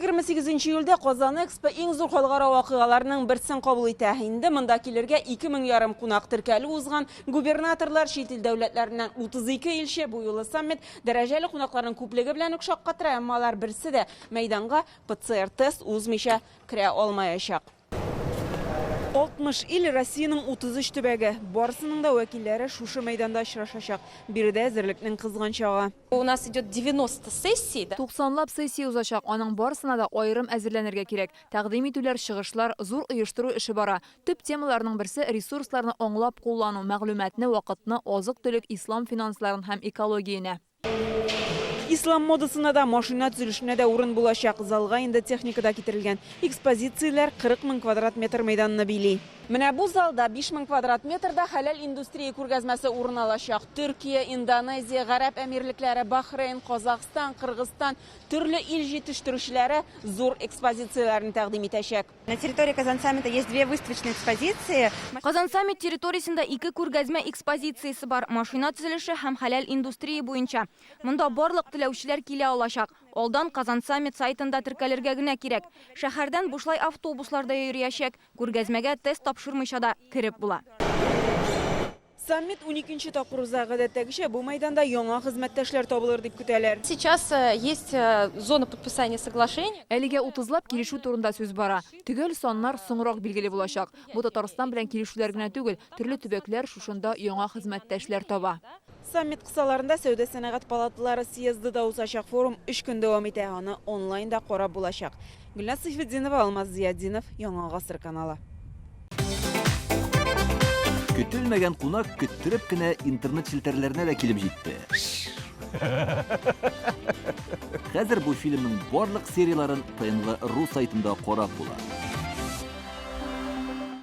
28 июльдә Казан Экспо иң зур халыкара вакыйгаларның берсен кабул итә. Инде монда килергә 2500 кунак теркәлү узган, губернаторлар, чит ил дәүләтләреннән 32 илче. Бу юлы саммит дәрәҗәле кунакларның күплеге белән үк шаккатыра, әмма алар берсе дә мәйданга ПЦР-тест узмыйча керә алмаячак. 60 ил Россиянең 33 төбәге. Барысының да вәкилләре шушы мәйданда очрашачак. Биредә әзерлекнең кызган чагы. У нас идет 90 сессий, да? 90лап сессия узачак. Аның барысына да айрым әзерләнергә кирәк. Тәкъдим итүләр, чыгышлар, зур оештыру эше бара. Төп темаларның берсе ресурсларны аңлап куллану, мәгълүматны, вакытны, азык-төлек, ислам финансларын һәм экологияны. Ислам модасына да, машина төзелешенә дә урын булачак. Залга инде техника да китерелгән. Экспозицияләр 40 000 квадрат метр мәйданны били. Менә бу залда 5000 квадрат метрда хәләл индустрия күргәзмәсе урын алачак. Төркия, Индонезия, Гарәп әмирлекләре, Бахрейн, Казакстан, Кыргызстан, төрле ил җитештерүчеләре зур экспозицияләрне тәкъдим итәчәк. На территории Казан-саммита есть две выставочные экспозиции. Казан саммит территориясендә 2 күргәзмә экспозициясе бар. Машина төзелеше һәм хәләл индустрия буенча. Монда барлык теләүчеләр килә алачак. Алдан Казан саммит сайтында теркәлергә генә кирәк. Шәһәрдән бушлай автобусларда йөриячәк. Күргәзмәгә тест тапшырмыйча да кирип була. Саммит 12-нче тапкыр уза. Гадәттәгечә бу мәйданда яңа хезмәттәшләр табылыр дип көтәләр. Сейчас есть зона подписания соглашения. Әлегә 30лап килешү турында сүз бара. Төгәл саннар соңрак билгеле булачак. Бу Татарстан белән килешүләр генә түгел, төрле төбәкләр шушында яңа хезмәттәшләр таба. Саммит кысаларында сәүдә сәнәгать палаталары съезды да узачак. Форум 3 көн дәвам итә, аны онлайнда карап булачак. Гөлназ Сайфетдинова, Алмаз Зияддинов, Яңа гасыр каналы. Көтелмәгән кунак көттөреп кенә интернет челтәрләренә дә килеп җитте. Хәзер бу фильмның барлык серияларын ТНВ.ру сайтында карап була.